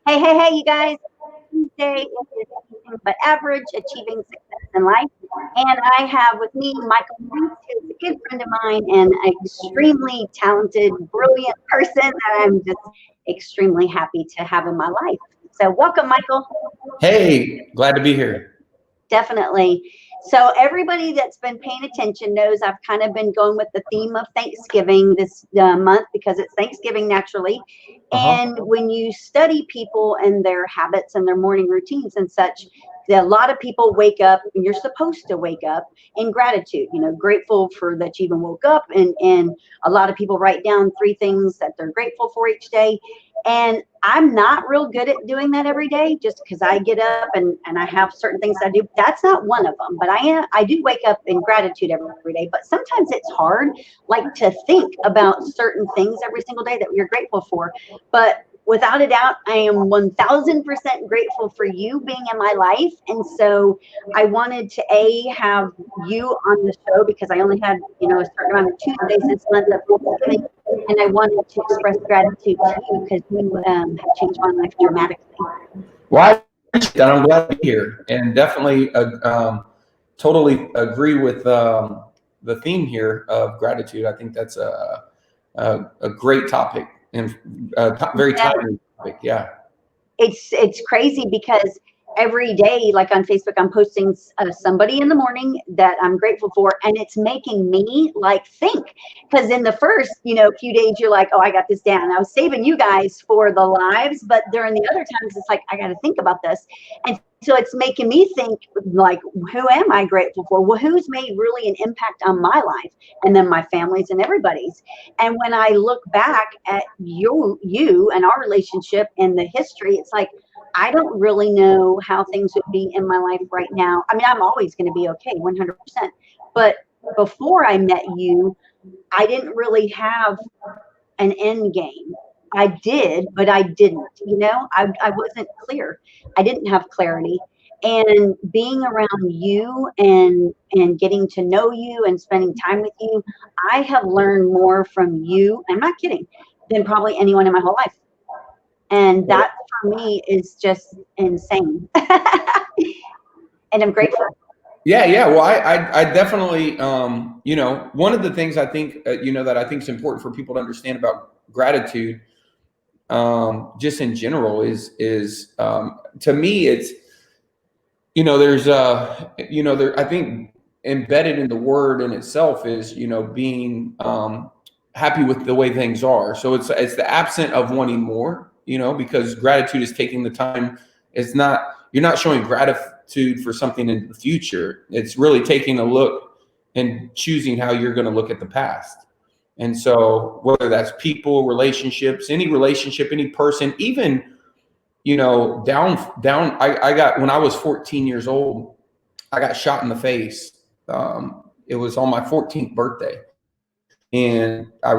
Hey, you guys. Tuesday is anything but average, achieving success in life. And I have with me Michael Reese, who's a good friend of mine and an extremely talented, brilliant person that I'm just extremely happy to have in my life. So, welcome, Michael. Hey, glad to be here. Definitely. So everybody that's been paying attention knows I've kind of been going with the theme of Thanksgiving this month because it's Thanksgiving naturally. Uh-huh. And when you study people and their habits and their morning routines and such, a lot of people wake up, and you're supposed to wake up in gratitude, grateful for that you even woke up. And a lot of people write down three things that they're grateful for each day. And I'm not real good at doing that every day just because I get up and I have certain things I do. That's not one of them, but I do wake up in gratitude every day. But sometimes it's hard, like to think about certain things every single day that you're grateful for. But without a doubt, I am 1000% grateful for you being in my life. And so I wanted to have you on the show because I only had, a certain amount of Tuesdays this month of Thanksgiving. And I wanted to express gratitude to you because you have changed my life dramatically. Well, I appreciate that. I'm glad to be here, and definitely totally agree with the theme here of gratitude. I think that's a great topic and very Yeah, timely topic. Yeah. it's crazy because every day, like on Facebook, I'm posting somebody in the morning that I'm grateful for, and it's making me like think. Because in the first, few days, you're like, "Oh, I got this down." I was saving you guys for the lives, but during the other times, it's like I got to think about this, and so it's making me think like, who am I grateful for? Well, who's made really an impact on my life, and then my family's and everybody's. And when I look back at you and our relationship and the history, it's like I don't really know how things would be in my life right now. I mean, I'm always going to be okay, 100%. But before I met you, I didn't really have an end game. I did, but I didn't. I wasn't clear. I didn't have clarity. And being around you and getting to know you and spending time with you, I have learned more from you. I'm not kidding, than probably anyone in my whole life. And that for me is just insane. And I'm grateful. Yeah. Well, I definitely, one of the things I think, that I think is important for people to understand about gratitude, just in general is to me, it's, there's there, I think embedded in the word in itself is, being, happy with the way things are. So it's the absent of wanting more, because gratitude is taking the time. It's not, you're not showing gratitude for something in the future. It's really taking a look and choosing how you're going to look at the past. And so whether that's people, relationships, any relationship, any person, even, down, I got, when I was 14 years old, I got shot in the face. It was on my 14th birthday. And I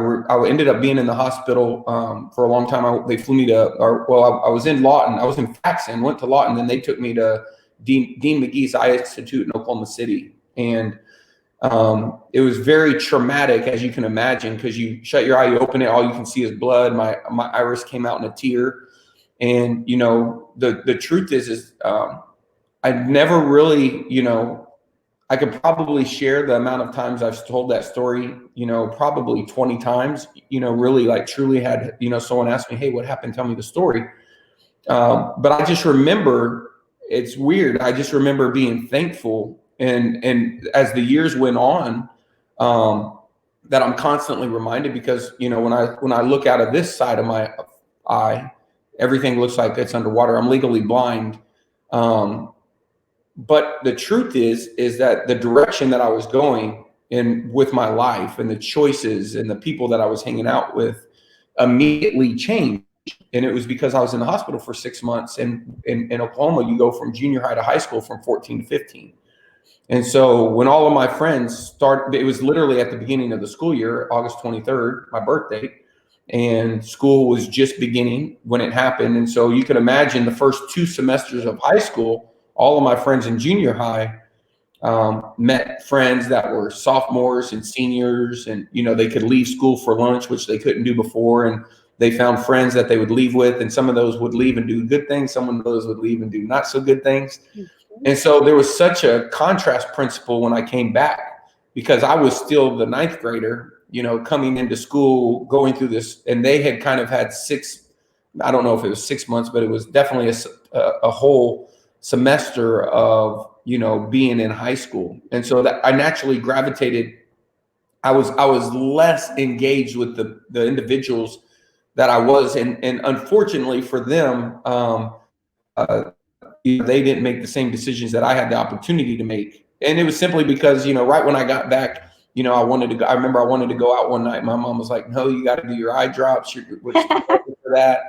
ended up being in the hospital for a long time. They flew me to, I was in Lawton. I was in Faxon, went to Lawton, then they took me to Dean McGee's Eye Institute in Oklahoma City. And it was very traumatic, as you can imagine, because you shut your eye, you open it, all you can see is blood. My iris came out in a tear. And, the truth is I never really, I could probably share the amount of times I've told that story, probably 20 times, really like truly had, someone ask me, "Hey, what happened? Tell me the story." But I just remember, it's weird. I just remember being thankful. And as the years went on, that I'm constantly reminded because, when I look out of this side of my eye, everything looks like it's underwater. I'm legally blind. But the truth is that the direction that I was going in with my life and the choices and the people that I was hanging out with immediately changed. And it was because I was in the hospital for 6 months. And in Oklahoma, you go from junior high to high school from 14 to 15. And so when all of my friends started, it was literally at the beginning of the school year, August 23rd, my birthday, and school was just beginning when it happened. And so you can imagine the first 2 semesters of high school, all of my friends in junior high met friends that were sophomores and seniors, and they could leave school for lunch, which they couldn't do before, and they found friends that they would leave with, and some of those would leave and do good things. Some of those would leave and do not so good things. And so there was such a contrast principle when I came back, because I was still the ninth grader, coming into school, going through this, and they had kind of had I don't know if it was 6 months, but it was definitely a whole semester of, being in high school. And so that I naturally gravitated. I was less engaged with the individuals that I was. And unfortunately for them, they didn't make the same decisions that I had the opportunity to make. And it was simply because, right when I got back, I wanted to go. I remember I wanted to go out one night. My mom was like, "No, you got to do your eye drops. We're for that."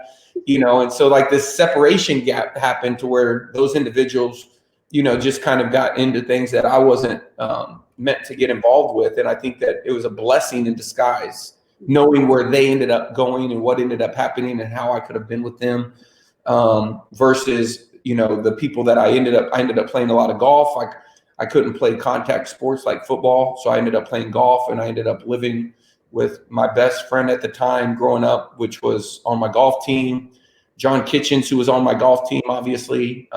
And so like this separation gap happened to where those individuals, just kind of got into things that I wasn't meant to get involved with. And I think that it was a blessing in disguise, knowing where they ended up going and what ended up happening and how I could have been with them, versus, the people that I ended up playing a lot of golf. Like I couldn't play contact sports like football. So I ended up playing golf, and I ended up living with my best friend at the time growing up, which was on my golf team, John Kitchens, who was on my golf team, obviously,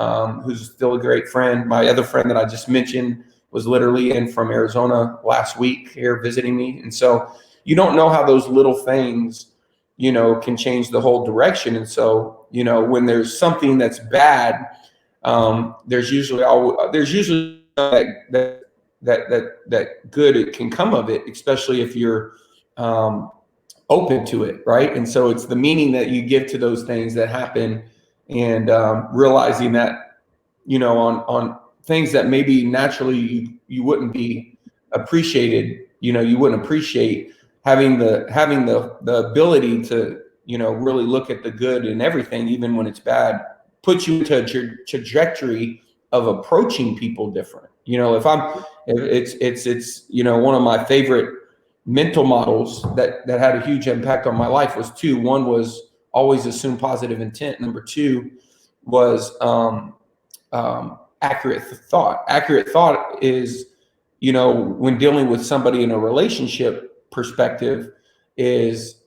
who's still a great friend. My other friend that I just mentioned was literally in from Arizona last week here visiting me. And so you don't know how those little things, can change the whole direction. And so, when there's something that's bad, there's usually that good can come of it, especially if you're open to it, right? And so it's the meaning that you give to those things that happen, and realizing that, on things that maybe naturally you wouldn't be appreciated, you wouldn't appreciate, having the ability to, really look at the good in everything, even when it's bad, puts you into a trajectory of approaching people different. It's one of my favorite mental models that had a huge impact on my life was two. One was always assume positive intent. Number two was accurate thought. Accurate thought is, when dealing with somebody in a relationship perspective, is,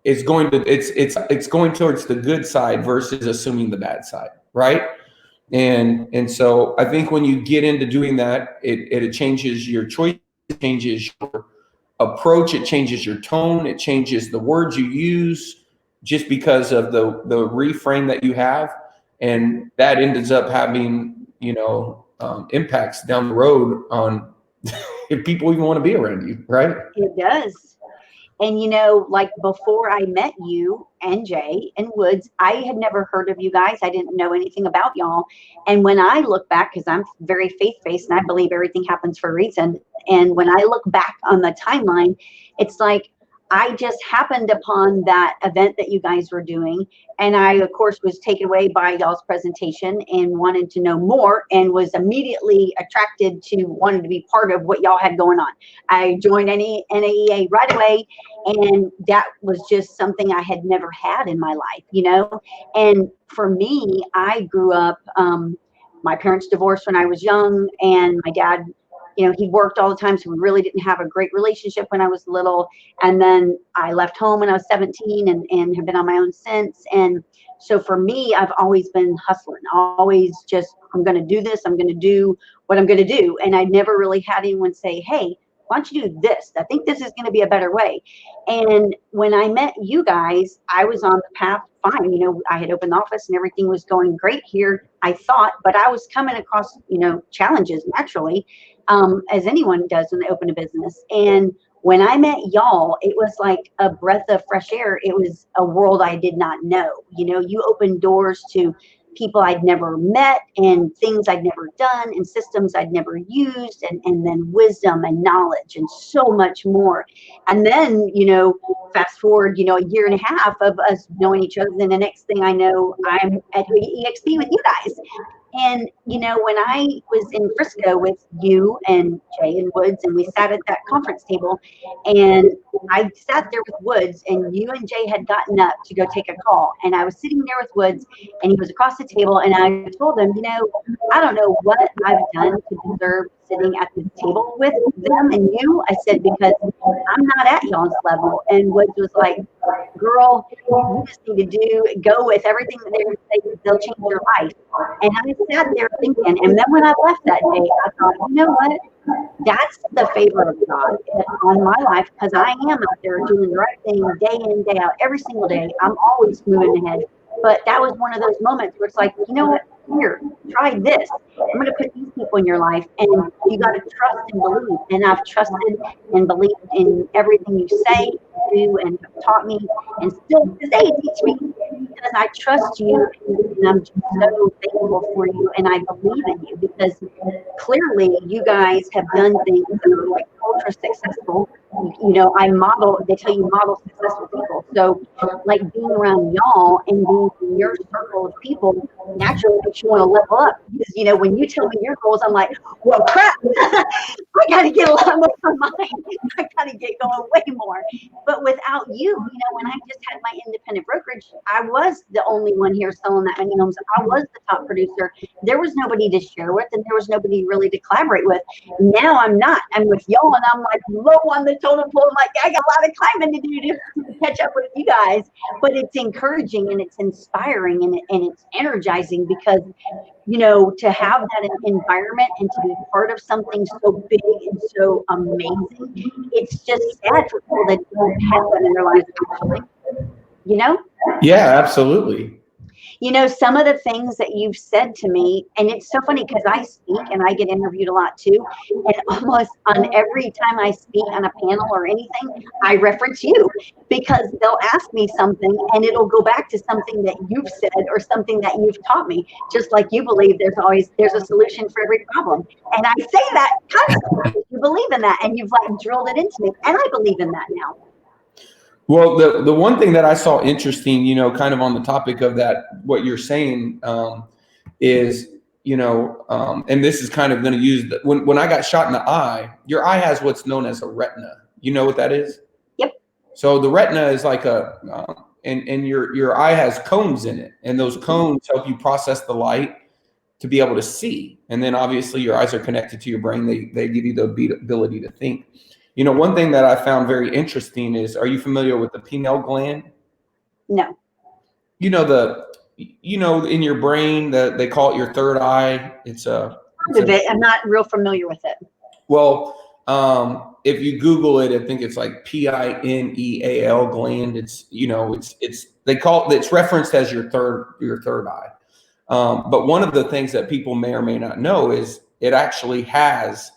it's going towards the good side versus assuming the bad side, right? And so I think when you get into doing that, it changes your choice, it changes your approach, it changes your tone, it changes the words you use, just because of the reframe that you have. And that ends up having, impacts down the road on if people even want to be around you, right? It does. And, like before I met you and Jay and Woods, I had never heard of you guys. I didn't know anything about y'all. And when I look back, because I'm very faith-based and I believe everything happens for a reason. And when I look back on the timeline, it's like I just happened upon that event that you guys were doing. And I, of course, was taken away by y'all's presentation and wanted to know more, and was immediately attracted to wanting to be part of what y'all had going on. I joined NAEA right away, and that was just something I had never had in my life, And for me, I grew up, my parents divorced when I was young, and my dad, he worked all the time, so we really didn't have a great relationship when I was little. And then I left home when I was 17 and have been on my own since. And so for me, I've always been hustling, always just, I'm going to do this, I'm going to do what I'm going to do. And I never really had anyone say, hey, why don't you do this? I think this is going to be a better way. And when I met you guys, I was on the path fine. I had opened the office and everything was going great here, I thought, but I was coming across, challenges naturally, as anyone does when they open a business. And when I met y'all, it was like a breath of fresh air. It was a world I did not know. You opened doors to people I'd never met, and things I'd never done, and systems I'd never used, and then wisdom and knowledge and so much more. And then, fast forward, a year and a half of us knowing each other, then the next thing I know, I'm at EXP with you guys. And, when I was in Frisco with you and Jay and Woods, and we sat at that conference table, and I sat there with Woods, and you and Jay had gotten up to go take a call. And I was sitting there with Woods, and he was across the table, and I told him, I don't know what I've done to deserve sitting at the table with them and you. I said, because I'm not at y'all's level. And Woods was like, girl, you just need to go with everything that they're going to say, they'll change your life. And I sat there thinking, and then when I left that day, I thought, you know what? That's the favor of God on my life, because I am out there doing the right thing day in, day out, every single day. I'm always moving ahead. But that was one of those moments where it's like, you know what? Here, try this. I'm going to put these people in your life, and you got to trust and believe. And I've trusted and believed in everything you say, do, and taught me, and still today teach me, because I trust you, and I'm just so thankful for you, and I believe in you, because clearly you guys have done things that are like ultra successful. You know, they tell you model successful people. So like being around y'all and being in your circle of people naturally makes you want to level up. Because, you know, when you tell me your goals, I'm like, well, crap, I got to get a lot more on mine. I got to get going way more. But without you, you know, when I just had my independent brokerage, I was the only one here selling that many homes. I was the top producer. There was nobody to share with, and there was nobody really to collaborate with. Now I'm not. I'm with y'all, and I'm like low on the totem pole. I'm like, I got a lot of climbing to do to catch up with you guys. But it's encouraging and it's inspiring and it's energizing, because, you know, to have that environment and to be part of something so big and so amazing, it's just sad for people that don't have that in their lives, actually. You know? Yeah, absolutely. You know, some of the things that you've said to me, and it's so funny because I speak and I get interviewed a lot too. And almost on every time I speak on a panel or anything, I reference you, because they'll ask me something and it'll go back to something that you've said or something that you've taught me. Just like you believe there's a solution for every problem. And I say that constantly. You believe in that, and you've like drilled it into me. And I believe in that now. Well, the one thing that I saw interesting, you know, kind of on the topic of that, what you're saying, is, you know, and this is kind of going to use when I got shot in the eye, your eye has what's known as a retina. You know what that is? Yep. So the retina is like and your eye has cones in it, and those cones help you process the light to be able to see. And then obviously your eyes are connected to your brain. They give you the ability to think. You know, one thing that I found very interesting is, are you familiar with the pineal gland? No. You know, in your brain, they call it your third eye. I'm not real familiar with it. Well, if you Google it, I think it's like pineal gland. It's, you know, it's referenced as your third eye. But one of the things that people may or may not know is it actually has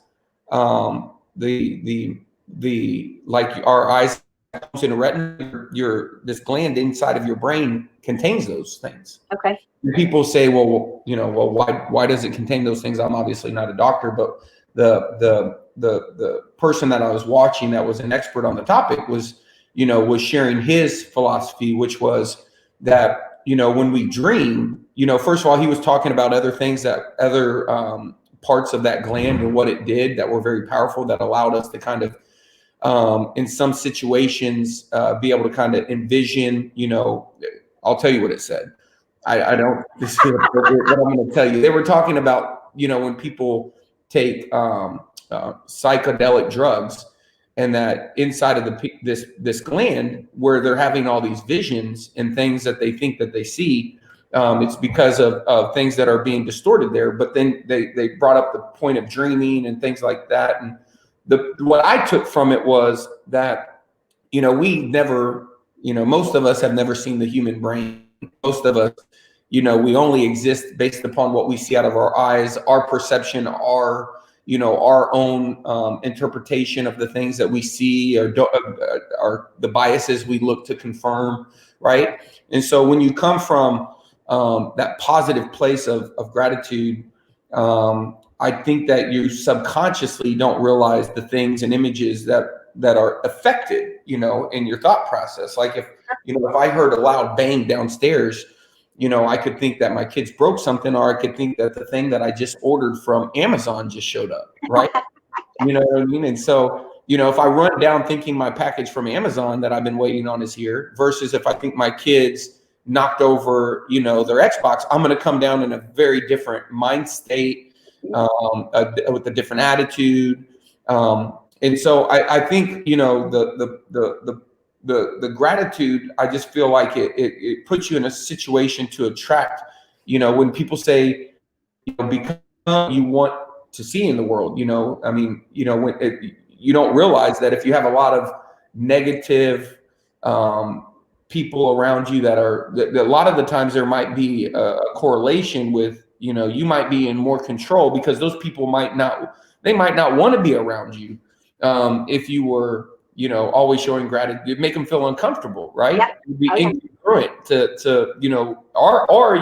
like our eyes in a retina, this gland inside of your brain contains those things. Okay. And people say, well, you know, well, why does it contain those things? I'm obviously not a doctor, but the person that I was watching that was an expert on the topic was sharing his philosophy, which was that, you know, when we dream, you know, first of all, he was talking about other things other parts of that gland and what it did that were very powerful, that allowed us to kind of, in some situations, be able to kind of envision, you know, I'll tell you what it said. I don't, this is appropriate, but I'm going to tell you. They were talking about, you know, when people take psychedelic drugs, and that inside of this gland where they're having all these visions and things that they think that they see, it's because of things that are being distorted there. But then they brought up the point of dreaming and things like that. And what I took from it was that, you know, most of us have never seen the human brain. Most of us, you know, we only exist based upon what we see out of our eyes, our perception, our own interpretation of the things that we see, or the biases we look to confirm, right? And so when you come from that positive place of gratitude, I think that you subconsciously don't realize the things and images that are affected, you know, in your thought process. Like if I heard a loud bang downstairs, you know, I could think that my kids broke something, or I could think that the thing that I just ordered from Amazon just showed up, right? You know what I mean? And so, you know, if I run down thinking my package from Amazon that I've been waiting on is here, versus if I think my kids knocked over, you know, their Xbox, I'm going to come down in a very different mind state, with a different attitude. And so I think, you know, the gratitude, I just feel like it puts you in a situation to attract, you know, when people say, you know, become you want to see in the world, you know, I mean, you know, you don't realize that if you have a lot of negative people around you that a lot of the times there might be a correlation with, you know, you might be in more control because those people might not want to be around you if you were, you know, always showing gratitude. It'd make them feel uncomfortable, right? Yeah. You'd be Oh, yeah. incongruent to you know, or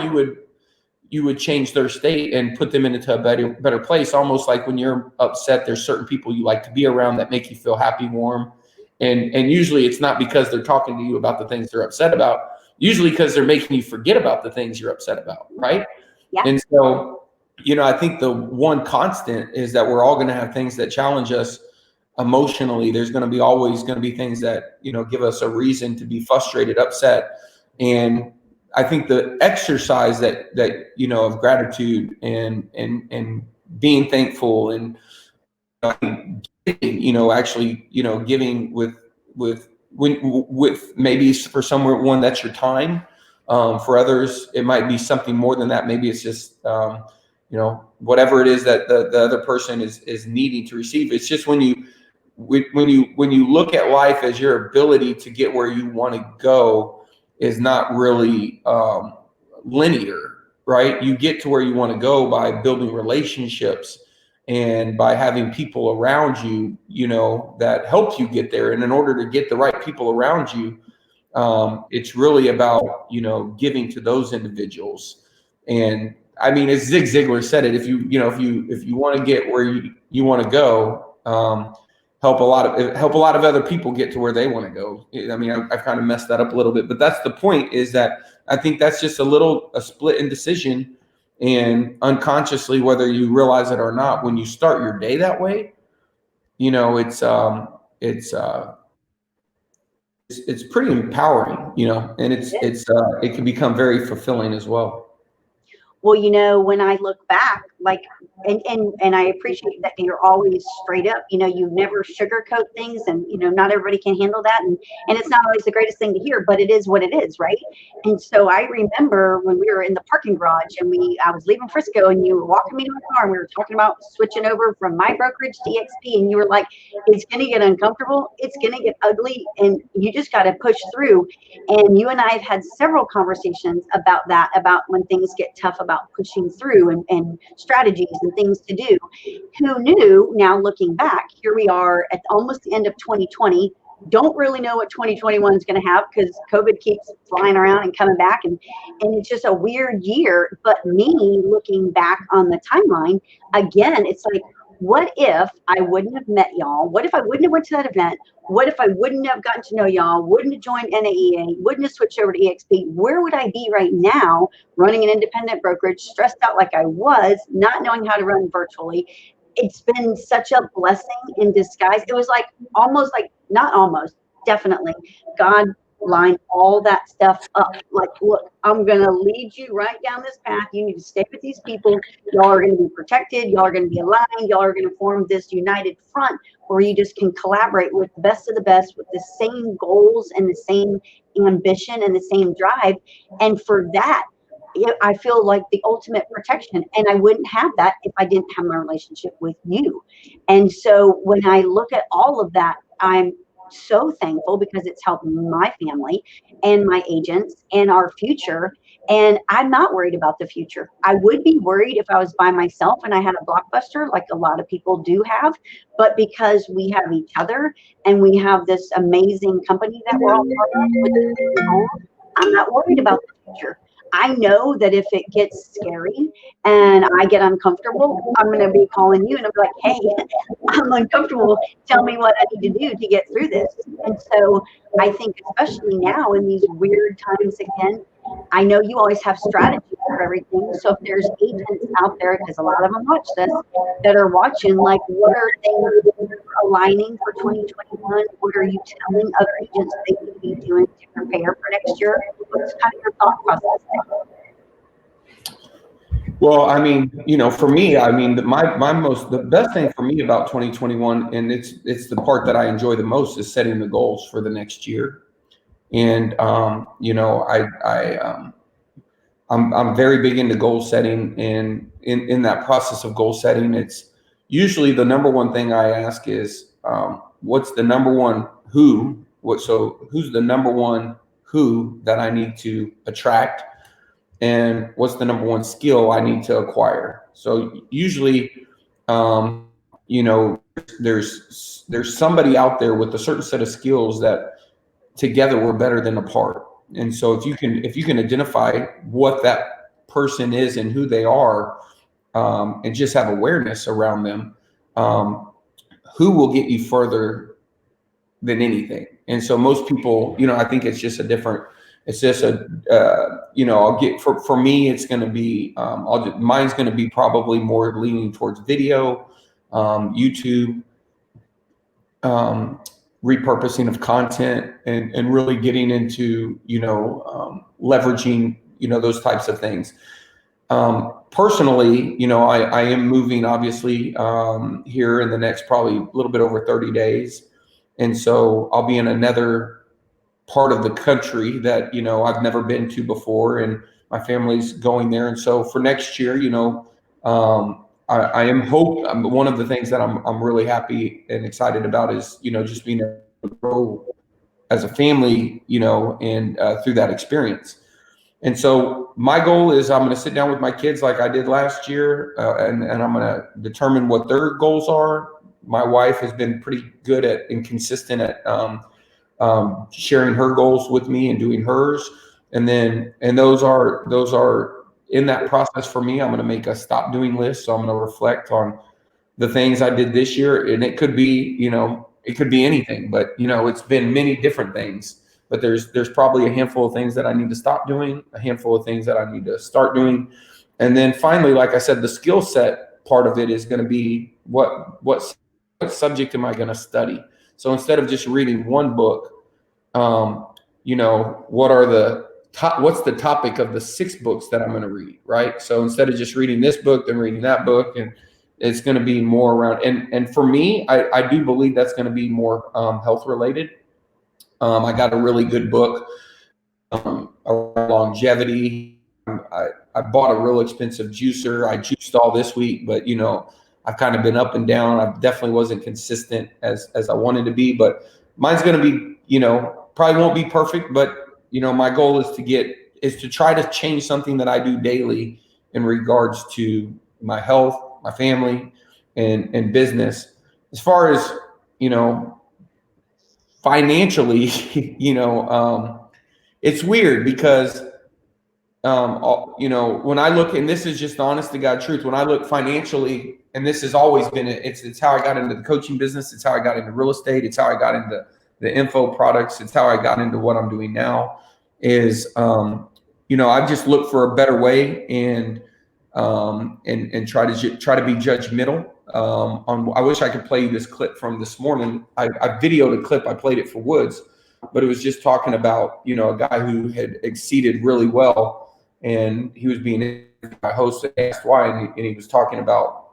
you would change their state and put them into a better place. Almost like when you're upset, there's certain people you like to be around that make you feel happy, warm. And usually it's not because they're talking to you about the things they're upset about, usually because they're making you forget about the things you're upset about, right? Yeah. And so, you know, I think the one constant is that we're all going to have things that challenge us emotionally. There's going to be always going to be things that, you know, give us a reason to be frustrated, upset. And I think the exercise that you know, of gratitude and being thankful and you know, actually, you know, giving with maybe for someone that's your time. For others, it might be something more than that. Maybe it's just you know, whatever it is that the other person is needing to receive. It's just when you look at life as your ability to get where you want to go is not really linear, right? You get to where you want to go by building relationships and by having people around you, you know, that help you get there. And in order to get the right people around you, it's really about, you know, giving to those individuals. And I mean, as Zig Ziglar said it, if you want to get where you want to go, help a lot of other people get to where they want to go. I mean, I've kind of messed that up a little bit, but that's the point, is that I think that's just a split in decision. And unconsciously, whether you realize it or not, when you start your day that way, you know, it's pretty empowering, you know, and it can become very fulfilling as well. Well, you know, when I look back, like, and I appreciate that you're always straight up. You know, you never sugarcoat things, and you know, not everybody can handle that, and it's not always the greatest thing to hear, but it is what it is, right? And so I remember when we were in the parking garage, and I was leaving Frisco, and you were walking me to the car, and we were talking about switching over from my brokerage to EXP, and you were like, "It's going to get uncomfortable, it's going to get ugly, and you just got to push through." And you and I have had several conversations about that, about when things get tough, about pushing through and strategies and things to do. Who knew? Now looking back, here we are at almost the end of 2020. Don't really know what 2021 is going to have because COVID keeps flying around and coming back, and it's just a weird year. But me looking back on the timeline, again, it's like, what if I wouldn't have met y'all? What if I wouldn't have went to that event? What if I wouldn't have gotten to know y'all? Wouldn't have joined NAEA? Wouldn't have switched over to EXP? Where would I be right now, running an independent brokerage, stressed out like I was, not knowing how to run virtually? It's been such a blessing in disguise. It was like almost like, not almost, definitely, God line all that stuff up. Like, look, I'm going to lead you right down this path. You need to stay with these people. Y'all are going to be protected. Y'all are going to be aligned. Y'all are going to form this united front where you just can collaborate with the best of the best with the same goals and the same ambition and the same drive. And for that, I feel like the ultimate protection. And I wouldn't have that if I didn't have my relationship with you. And so when I look at all of that, I'm so thankful because it's helped my family and my agents and our future. And I'm not worried about the future. I would be worried if I was by myself and I had a blockbuster like a lot of people do have. But because we have each other and we have this amazing company that we're all part of with the same goal, I'm not worried about the future. I know that if it gets scary and I get uncomfortable, I'm going to be calling you and I'm like, hey, I'm uncomfortable. Tell me what I need to do to get through this. And so I think especially now in these weird times again, I know you always have strategies for everything. So if there's agents out there, because a lot of them watch this, that are watching, like, what are things aligning for 2021? What are you telling other agents they could be doing to prepare for next year? What's kind of your thought process there? Well, I mean, for me, I mean, the best thing for me about 2021, and it's the part that I enjoy the most, is setting the goals for the next year. And I'm very big into goal setting, and in that process of goal setting, it's usually the number one thing I ask is, what's the number one who? Who's the number one who that I need to attract, and what's the number one skill I need to acquire? So usually, um, you know, there's somebody out there with a certain set of skills that together we're better than apart. And so if you can identify what that person is and who they are, and just have awareness around them, um, who will get you further than anything. And so most people, I think it's just I'll get, for me, it's going to be, mine's going to be probably more leaning towards video, YouTube, um, repurposing of content, and really getting into, leveraging, those types of things. Personally, I am moving, obviously, here in the next probably a little bit over 30 days. And so I'll be in another part of the country that, I've never been to before, and my family's going there. And so for next year, I am one of the things that I'm really happy and excited about is, just being able to grow as a family, and through that experience. And so my goal is I'm going to sit down with my kids like I did last year, and I'm going to determine what their goals are. My wife has been pretty good and consistent at sharing her goals with me and doing hers. And those are in that process for me. I'm going to make a stop doing list. So I'm going to reflect on the things I did this year, and it could be anything, but it's been many different things. But there's probably a handful of things that I need to stop doing, a handful of things that I need to start doing. And then finally, like I said, the skill set part of it is going to be what subject am I going to study? So instead of just reading one book, what's the topic of the 6 books that I'm going to read, right? So instead of just reading this book, then reading that book, and it's going to be more around. And for me, I do believe that's going to be more health related. I got a really good book around longevity. I bought a real expensive juicer. I juiced all this week, but I've kind of been up and down. I definitely wasn't consistent as I wanted to be, but mine's going to be, probably won't be perfect, but my goal is to try to change something that I do daily in regards to my health, my family, and business. As far as, financially, it's weird because, when I look, and this is just the honest to God truth, when I look financially, and this has always been, it's how I got into the coaching business. It's how I got into real estate. It's how I got into the info products. It's how I got into what I'm doing now is, I've just looked for a better way and try to be judgmental. I wish I could play you this clip from this morning. I videoed a clip. I played it for Woods, but it was just talking about, a guy who had exceeded really well, and he was being interviewed by a host that asked why, and he was talking about,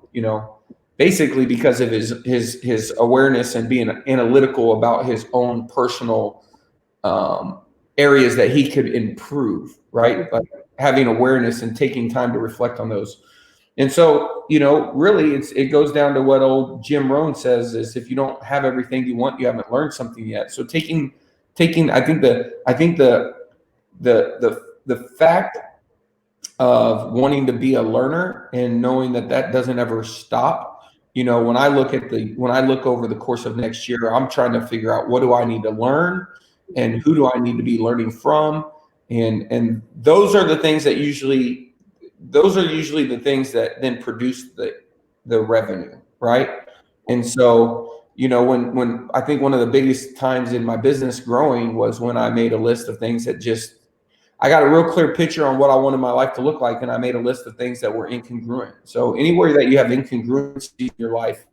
basically because of his awareness and being analytical about his own personal areas that he could improve, right? Like having awareness and taking time to reflect on those. And so, really it goes down to what old Jim Rohn says is, if you don't have everything you want, you haven't learned something yet. So taking, I think the fact of wanting to be a learner and knowing that doesn't ever stop. When I look over the course of next year, I'm trying to figure out what do I need to learn and who do I need to be learning from. And those are the things that usually the things that then produce the revenue, right? And so, when I think one of the biggest times in my business growing was when I made a list of things that I got a real clear picture on what I wanted my life to look like, and I made a list of things that were incongruent. So anywhere that you have incongruency in your life,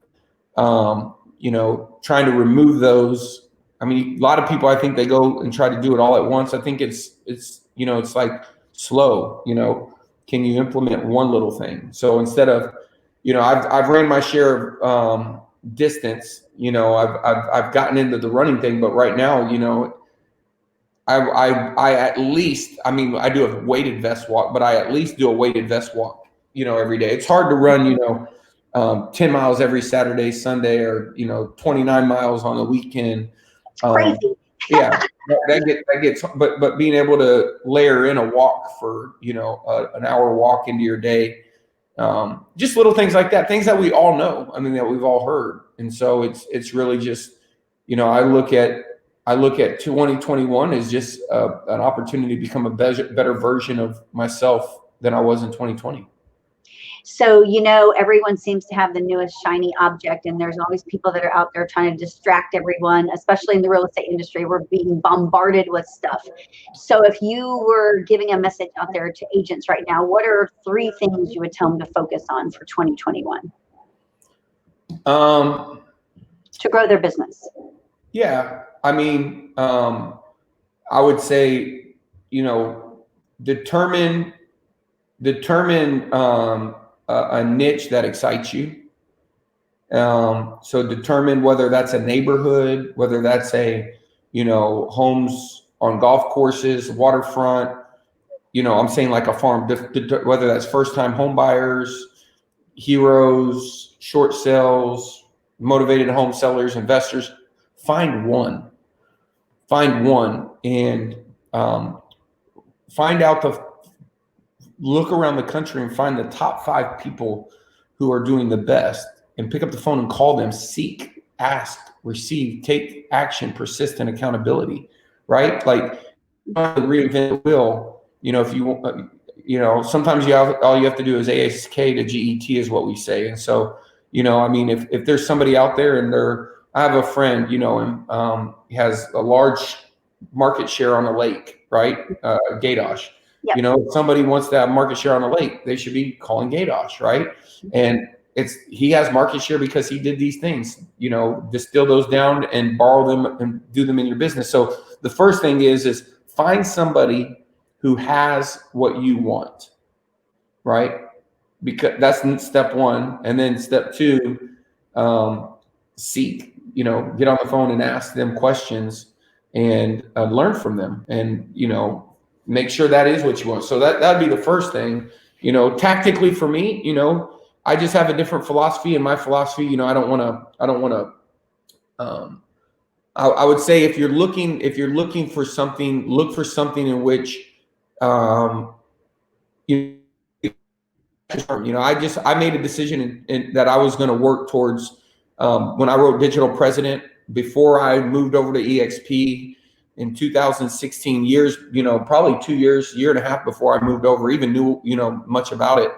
trying to remove those. I mean, a lot of people, I think they go and try to do it all at once. I think it's like slow, can you implement one little thing? So instead of, I've ran my share of distance, I've gotten into the running thing, but right now, I at least, I do a weighted vest walk, but I at least do a weighted vest walk, every day. It's hard to run, 10 miles every Saturday, Sunday, or, 29 miles on the weekend. Crazy. Yeah, that gets, but being able to layer in a walk for, an hour walk into your day, just little things like that, things that we all know, that we've all heard. And so it's really just, I look at 2021 as just an opportunity to become a better version of myself than I was in 2020. So, everyone seems to have the newest shiny object, and there's always people that are out there trying to distract everyone, especially in the real estate industry. We're being bombarded with stuff. So if you were giving a message out there to agents right now, what are 3 things you would tell them to focus on for 2021? To grow their business. Yeah. I would say, determine a niche that excites you. So determine whether that's a neighborhood, whether that's homes on golf courses, waterfront, I'm saying like a farm, whether that's first-time home buyers, heroes, short sales, motivated home sellers, investors. Find one and look around the country and find the top 5 people who are doing the best, and pick up the phone and call them. Seek, ask, receive, take action, persistent accountability, right? Like, reinvent the wheel. If you want, sometimes all you have to do is ASK to GET is what we say. And so, if there's somebody out there and I have a friend, and he has a large market share on the lake, right? Gaydosh. Yep. If somebody wants to have market share on the lake, they should be calling Gaydosh, right? And he has market share because he did these things, distill those down and borrow them and do them in your business. So the first thing is find somebody who has what you want, right? Because that's step 1. And then step 2, seek, get on the phone and ask them questions and learn from them, and, make sure that is what you want. So that'd be the first thing. Tactically for me, I just have a different philosophy, and my philosophy, I would say if you're looking for something, look for something in which, I made a decision that I was going to work towards, when I wrote Digital President, before I moved over to EXP in 2016, probably 2 years, year and a half before I moved over, even knew, much about it.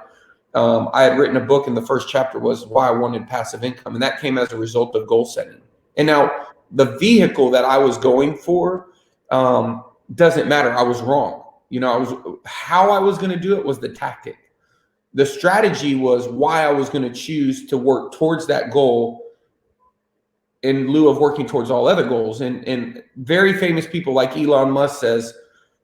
I had written a book, and the first chapter was why I wanted passive income. And that came as a result of goal setting. And now the vehicle that I was going for, doesn't matter. I was wrong. How I was going to do it was the tactic. The strategy was why I was going to choose to work towards that goal in lieu of working towards all other goals. And very famous people like Elon Musk says,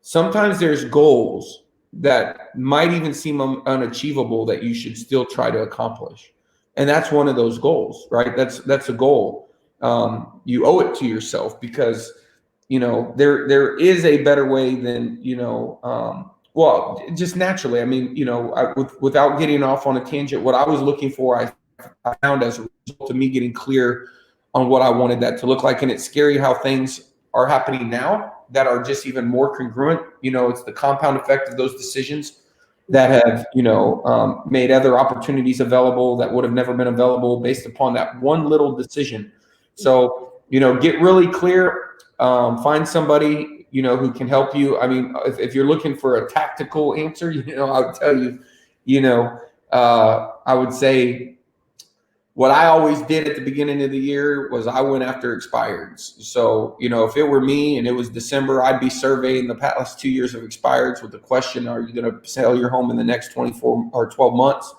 sometimes there's goals that might even seem unachievable that you should still try to accomplish. And that's one of those goals, right? That's a goal. You owe it to yourself because, there is a better way than, well, just naturally. Without getting off on a tangent, what I was looking for, I found as a result of me getting clear on what I wanted that to look like. And it's scary how things are happening now that are just even more congruent. It's the compound effect of those decisions that have, made other opportunities available that would have never been available based upon that one little decision. So, get really clear, find somebody, who can help you. If you're looking for a tactical answer, I would tell you, I would say, what I always did at the beginning of the year was I went after expireds. So, if it were me and it was December, I'd be surveying the past 2 years of expireds with the question, are you going to sell your home in the next 24 or 12 months?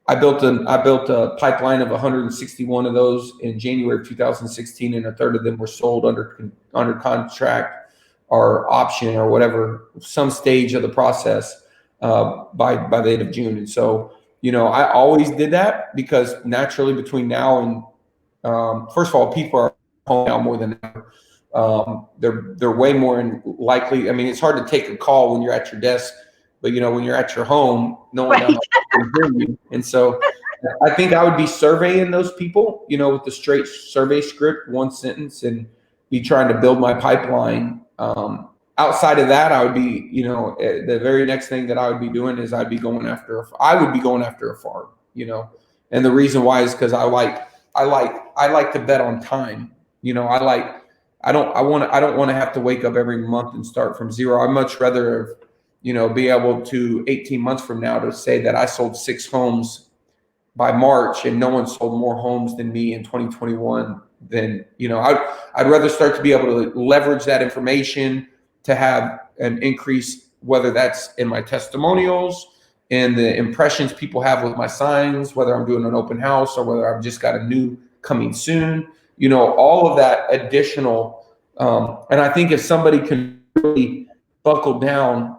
I built a pipeline of 161 of those in January of 2016, and a third of them were sold under contract or option or whatever, some stage of the process. by the end of June. And so, you know, I always did that because naturally between now and first of all, people are home now more than ever. They're way more likely. I mean, it's hard to take a call when you're at your desk, but you know, when you're at your home, no one down can hear you. And so I think I would be surveying those people, you know, with the straight survey script, one sentence, and be trying to build my pipeline. Outside of that, I would be, you know, the very next thing that I would be doing is I would be going after a farm, you know, and the reason why is because I like to bet on time. You know, I don't want to have to wake up every month and start from zero. I'd much rather, you know, be able to 18 months from now to say that I sold 6 homes by March and no one sold more homes than me in 2021. Then, you know, I'd rather start to be able to leverage that information to have an increase, whether that's in my testimonials and the impressions people have with my signs, whether I'm doing an open house or whether I've just got a new coming soon, you know, all of that additional. And I think if somebody can really buckle down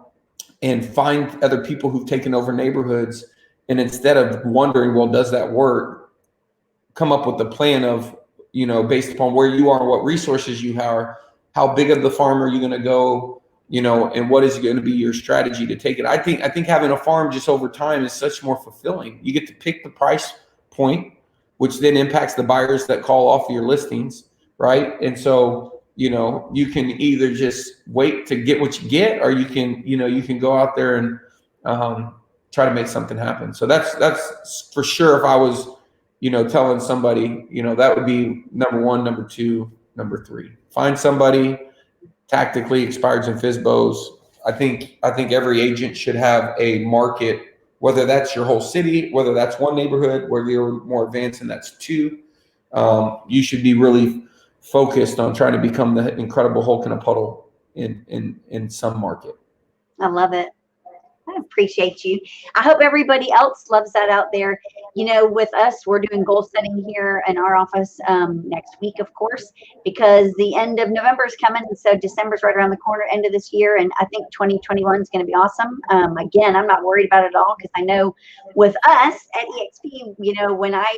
and find other people who've taken over neighborhoods, and instead of wondering, well, does that work, come up with a plan of, you know, based upon where you are, what resources you have, how big of the farm are you going to go, you know, and what is going to be your strategy to take it. I think having a farm just over time is such more fulfilling. You get to pick the price point, which then impacts the buyers that call off your listings, right? And so, you know, you can either just wait to get what you get, or you can go out there and try to make something happen. So that's for sure. If I was, you know, telling somebody, you know, that would be number 1, number 2, number 3. Find somebody tactically, expireds and FSBOs. I think every agent should have a market, whether that's your whole city, whether that's one neighborhood, whether you're more advanced and that's 2. You should be really focused on trying to become the incredible Hulk in a puddle in some market. I love it. I appreciate you. I hope everybody else loves that out there. You know, with us, we're doing goal setting here in our office next week, of course, because the end of November is coming. And so December's right around the corner, end of this year. And I think 2021 is going to be awesome. Again, I'm not worried about it at all because I know with us at EXP, you know, when I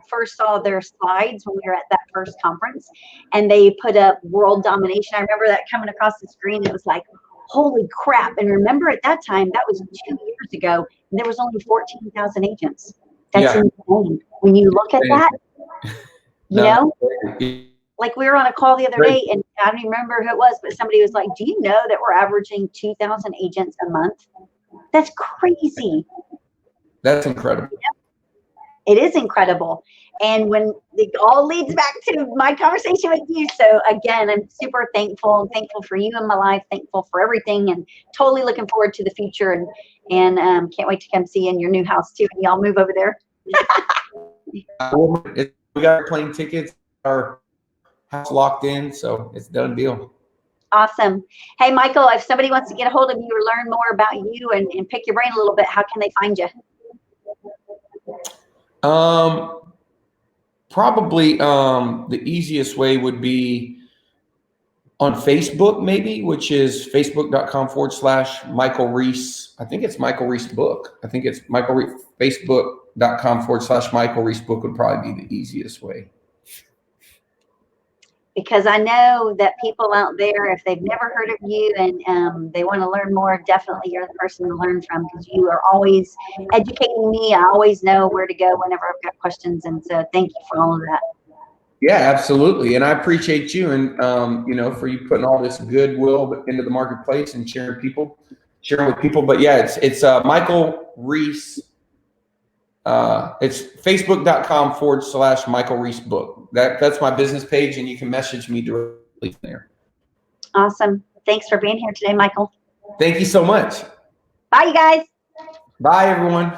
first saw their slides when we were at that first conference and they put up world domination, I remember that coming across the screen. It was like, holy crap. And remember at that time, that was 2 years ago, and there was only 14,000 agents. That's insane. When you look at that, you know, like we were on a call the other day, and I don't even remember who it was, but somebody was like, do you know that we're averaging 2,000 agents a month? That's crazy. That's incredible. It is incredible. And when it all leads back to my conversation with you. So again, I'm super thankful. I'm thankful for you in my life, thankful for everything, and totally looking forward to the future, and can't wait to come see you in your new house too. And y'all move over there. We got plane tickets, our house locked in, so it's a done deal. Awesome. Hey, Michael, if somebody wants to get a hold of you or learn more about you and pick your brain a little bit, how can they find you? Probably the easiest way would be on Facebook, maybe, which is facebook.com/Michael Reese. I think it's Michael Reese Book. I think it's Michael Reese. Facebook.com/Michael Reese Book would probably be the easiest way. Because I know that people out there, if they've never heard of you and they want to learn more, definitely you're the person to learn from, because you are always educating me. I always know where to go whenever I've got questions. And so thank you for all of that. Yeah, absolutely. And I appreciate you and, you know, for you putting all this goodwill into the marketplace and sharing with people. But yeah, it's Michael Reese. It's facebook.com/Michael Reese Book. That's my business page, and you can message me directly there. Awesome. Thanks for being here today, Michael. Thank you so much. Bye, you guys. Bye, everyone.